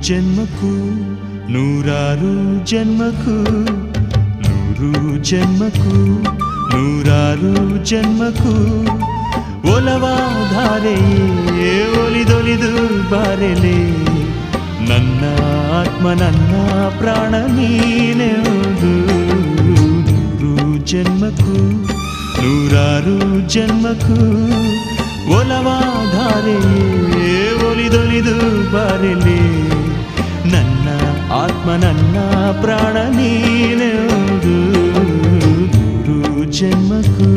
ಜನ್ಮಕ್ಕೂ ನೂರಾರು ಜನ್ಮಕ್ಕೂ ನೂರು ಜನ್ಮಕ್ಕೂ ನೂರಾರು ಜನ್ಮಕ್ಕೂ ಒಲವಾಧಾರೆಯೇ ಒಲಿದೊಲಿದು ಬಾರೆಲೆ ನನ್ನ ಆತ್ಮ ನನ್ನ ಪ್ರಾಣ ನೀನೆಂದು ನೂರು ಜನ್ಮಕ್ಕೂ ನೂರಾರು ಜನ್ಮಕ್ಕೂ ಒಲವಾಧಾರೆಯೇ ಒಲಿದೊಲಿದು ಬಾರೆಲೆ ನನ್ನ ಆತ್ಮ ನನ್ನ ಪ್ರಾಣ ನೀನೆಂದು ನೂರು ಜನ್ಮಕ್ಕೂ